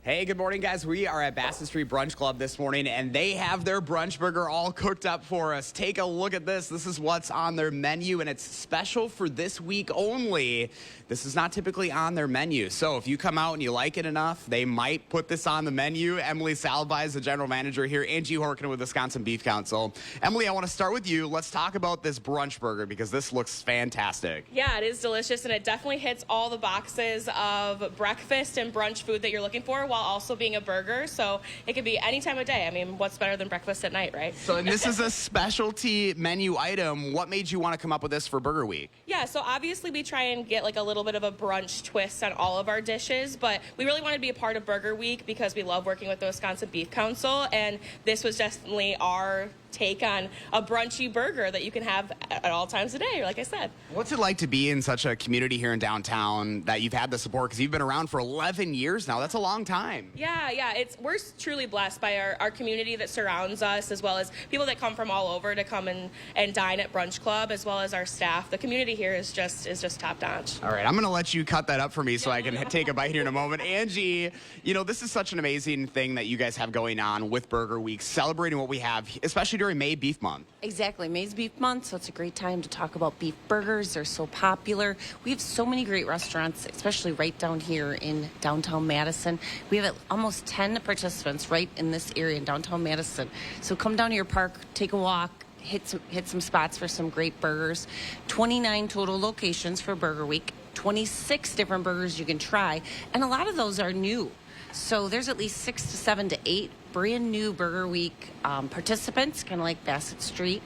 Hey, good morning, guys. We are at Bassett Street Brunch Club this morning, and they have their brunch burger all cooked up for us. Take a look at this. This is what's on their menu, and it's special for this week only. This is not typically on their menu. So if you come out and you like it enough, they might put this on the menu. Emily Salvi is the general manager here. Angie Horkin with Wisconsin Beef Council. Emily, I want to start with you. Let's talk about this brunch burger because this looks fantastic.
Yeah, it is delicious, and it definitely hits all the boxes of breakfast and brunch food that you're looking for, while also being a burger. So it could be any time of day. I mean, what's better than breakfast at night, right?
So and this is a specialty menu item. What made you want to come up with this for Burger Week?
Yeah, so obviously we try and get like a little bit of a brunch twist on all of our dishes, but we really wanted to be a part of Burger Week because we love working with the Wisconsin Beef Council, and this was definitely our take on a brunchy burger that you can have at all times of day, like I said.
What's it like to be in such a community here in downtown that you've had the support, because you've been around for 11 years now? That's a long time.
Yeah, we're truly blessed by our community that surrounds us, as well as people that come from all over to come and dine at Brunch Club, as well as our staff. The community here is just top notch.
All right, I'm gonna let you cut that up for me so I can take a bite here in a moment. Angie, you know, this is such an amazing thing that you guys have going on with Burger Week, celebrating what we have, especially during May Beef Month.
Exactly, May's Beef Month, so it's a great time to talk about beef burgers. They're so popular. We have so many great restaurants, especially right down here in downtown Madison. We have almost 10 participants right in this area in downtown Madison. So come down to your park, take a walk, hit some spots for some great burgers. 29 total locations for Burger Week, 26 different burgers you can try, and a lot of those are new. So there's at least 6 to 7 to 8 brand new Burger Week participants, kind of like Bassett Street.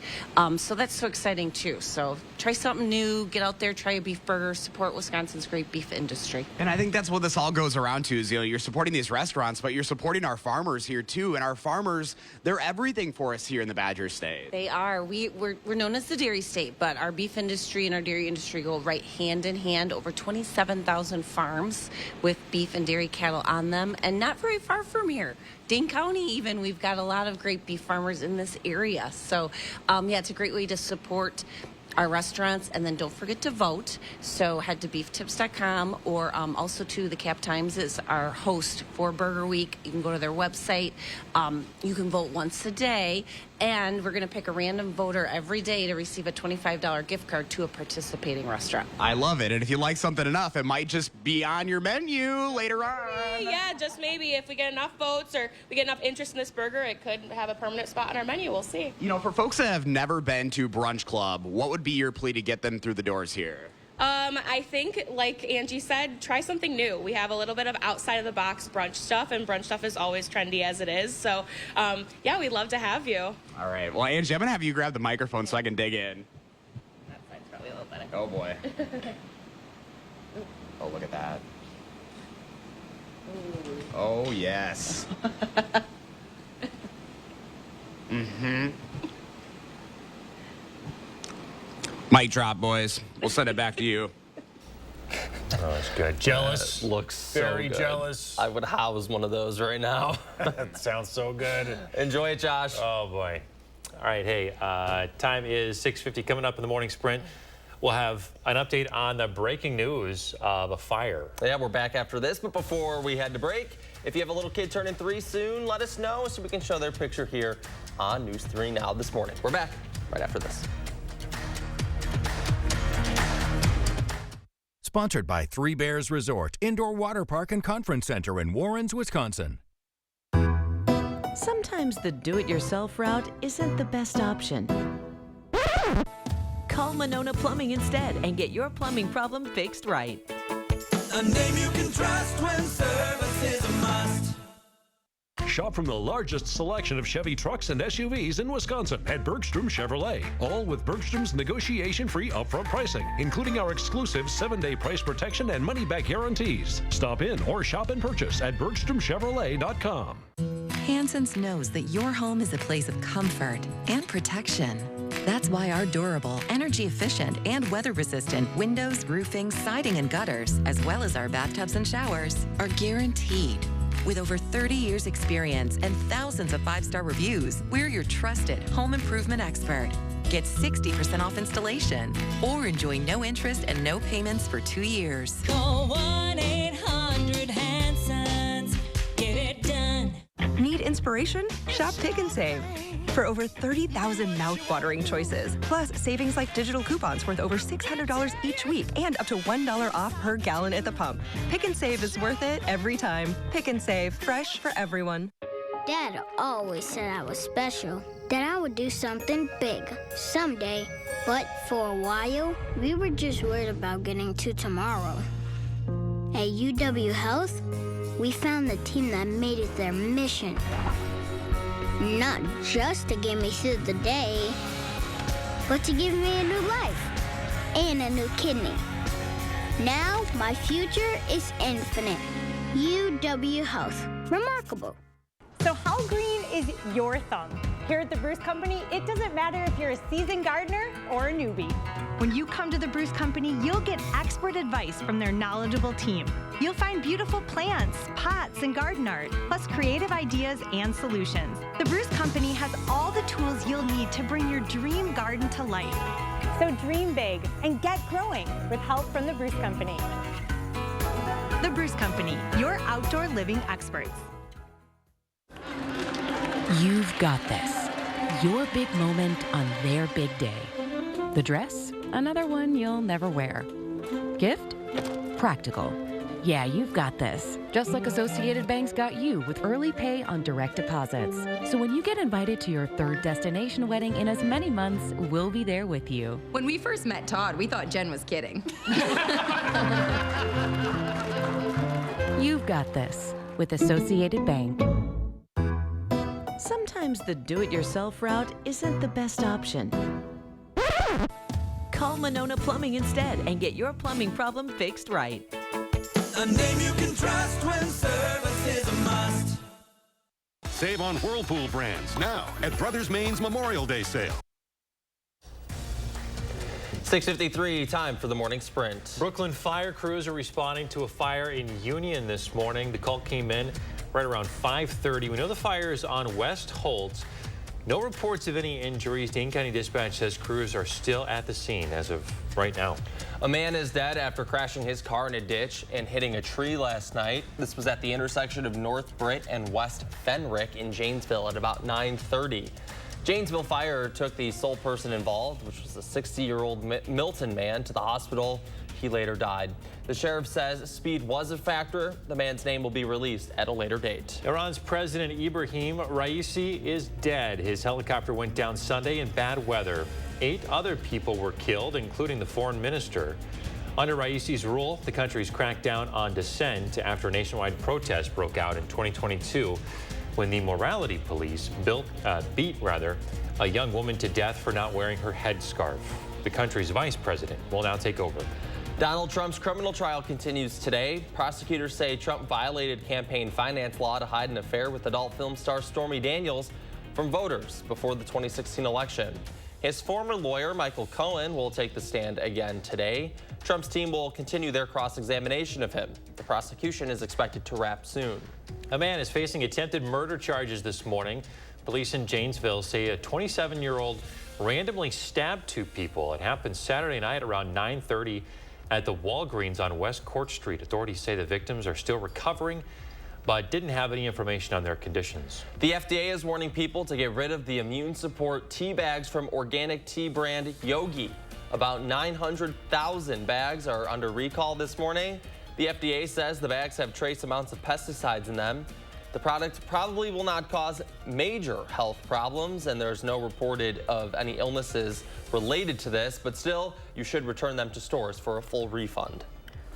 So that's so exciting too. So try something new, get out there, try a beef burger, support Wisconsin's great beef industry.
And I think that's what this all goes around to is, you know, you're supporting these restaurants, but you're supporting our farmers here too. And our farmers, they're everything for us here in the Badger State.
They are. We're known as the dairy state, but our beef industry and our dairy industry go right hand in hand. Over 27,000 farms with beef and dairy cattle on them, and not very far from here. Dane County even, we've got a lot of great beef farmers in this area. So, yeah, it's a great way to support our restaurants, and then don't forget to vote. So head to beeftips.com, or also to the Cap Times is our host for Burger Week. You can go to their website. You can vote once a day, and we're going to pick a random voter every day to receive a $25 gift card to a participating restaurant.
I love it. And if you like something enough, it might just be on your menu later on.
Yeah, just maybe if we get enough votes or we get enough interest in this burger, it could have a permanent spot on our menu. We'll see.
You know, for folks that have never been to Brunch Club, what would be your plea to get them through the doors here?
I think, like Angie said, try something new. We have a little bit of outside-of-the-box brunch stuff, and brunch stuff is always trendy as it is. So, yeah, we'd love to have you.
All right. Well, Angie, I'm going to have you grab the microphone so I can dig in.
That side's probably a little better.
Oh, boy. Oh, look at that. Oh, yes. Mm-hmm. Mic drop, boys. We'll send it back to you.
Oh, that's good. Jealous.
Looks so
Very
good.
Jealous.
I would house one of those right now.
That sounds so good.
Enjoy it, Josh.
Oh, boy. All right, hey, time is 6:50. Coming up in the morning sprint, we'll have an update on the breaking news of a fire.
Yeah, we're back after this, but before we head to break, if you have a little kid turning 3 soon, let us know so we can show their picture here on News 3 Now this morning. We're back right after this.
Sponsored by Three Bears Resort, Indoor Water Park and Conference Center in Warrens, Wisconsin.
Sometimes the do-it-yourself route isn't the best option. Call Monona Plumbing instead and get your plumbing problem fixed right.
A name you can trust when service is a must.
Shop from the largest selection of Chevy trucks and SUVs in Wisconsin at Bergstrom Chevrolet. All with Bergstrom's negotiation-free upfront pricing, including our exclusive 7-day price protection and money-back guarantees. Stop in or shop and purchase at BergstromChevrolet.com.
Hanson's knows that your home is a place of comfort and protection. That's why our durable, energy-efficient, and weather-resistant windows, roofing, siding, and gutters, as well as our bathtubs and showers, are guaranteed. With over 30 years experience and thousands of 5-star reviews, we're your trusted home improvement expert. Get 60% off installation or enjoy no interest and no payments for 2 years.
Call 1-800-HANSONS. Get it done.
Need inspiration? Shop Pick and Save. For over 30,000 mouth-watering choices, plus savings like digital coupons worth over $600 each week and up to $1 off per gallon at the pump. Pick and Save is worth it every time. Pick and Save, fresh for everyone.
Dad always said I was special, that I would do something big someday. But for a while, we were just worried about getting to tomorrow. At UW Health, we found the team that made it their mission. Not just to get me through the day, but to give me a new life and a new kidney. Now, my future is infinite. UW Health. Remarkable.
So how green is your thumb? Here at the Bruce Company, it doesn't matter if you're a seasoned gardener or a newbie. When you come to the Bruce Company, you'll get expert advice from their knowledgeable team. You'll find beautiful plants, pots, and garden art, plus creative ideas and solutions. The Bruce Company has all the tools you'll need to bring your dream garden to life. So dream big and get growing with help from the Bruce Company. The Bruce Company, your outdoor living experts.
You've got this. Your big moment on their big day. The dress? Another one you'll never wear. Gift? Practical. Yeah, you've got this. Just like Associated Bank's got you with early pay on direct deposits. So when you get invited to your 3rd destination wedding in as many months, we'll be there with you.
When we first met Todd, we thought Jen was kidding.
You've got this with Associated Bank. Sometimes the do-it-yourself route isn't the best option. Call Monona Plumbing instead and get your plumbing problem fixed right.
A name you can trust when service is a must.
Save on Whirlpool brands now at Brothers Main's Memorial Day sale.
6:53, time for the morning sprint.
Brooklyn fire crews are responding to a fire in Union this morning. The call came in right around 5:30. We know the fire is on West Holt. No reports of any injuries. Dane County Dispatch says crews are still at the scene as of right now.
A man is dead after crashing his car in a ditch and hitting a tree last night. This was at the intersection of North Britt and West Fenrick in Janesville at about 9:30. Janesville Fire took the sole person involved, which was a 60-year-old Milton man, to the hospital. He later died. The sheriff says speed was a factor. The man's name will be released at a later date.
Iran's President Ibrahim Raisi is dead. His helicopter went down Sunday in bad weather. 8 other people were killed, including the foreign minister. Under Raisi's rule, the country's cracked down on dissent after a nationwide protest broke out in 2022 when the morality police beat a young woman to death for not wearing her headscarf. The country's vice president will now take over.
Donald Trump's criminal trial continues today. Prosecutors say Trump violated campaign finance law to hide an affair with adult film star Stormy Daniels from voters before the 2016 election. His former lawyer, Michael Cohen, will take the stand again today. Trump's team will continue their cross-examination of him. The prosecution is expected to wrap soon.
A man is facing attempted murder charges this morning. Police in Janesville say a 27-year-old randomly stabbed 2 people. It happened Saturday night around 9:30 at the Walgreens on West Court Street. Authorities say the victims are still recovering, but didn't have any information on their conditions.
The FDA is warning people to get rid of the immune support tea bags from organic tea brand Yogi. About 900,000 bags are under recall this morning. The FDA says the bags have trace amounts of pesticides in them. The product probably will not cause major health problems, and there's no reported of any illnesses related to this, but still, you should return them to stores for a full refund.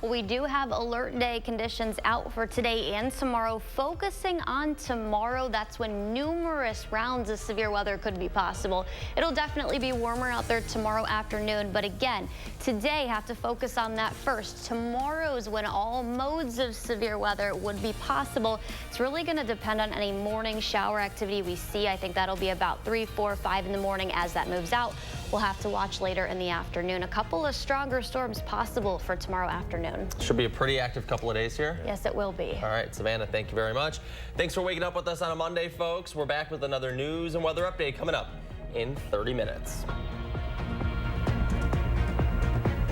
We do have alert day conditions out for today and tomorrow. Focusing on tomorrow, that's when numerous rounds of severe weather could be possible. It'll definitely be warmer out there tomorrow afternoon, but again, today have to focus on that first. Tomorrow's when all modes of severe weather would be possible. It's really going to depend on any morning shower activity we see. I think that'll be about 3, 4, 5 in the morning as that moves out. We'll have to watch later in the afternoon. A couple of stronger storms possible for tomorrow afternoon.
Should be a pretty active couple of days here.
Yes, it will be.
All right, Savannah, thank you very much. Thanks for waking up with us on a Monday, folks. We're back with another news and weather update coming up in 30 minutes.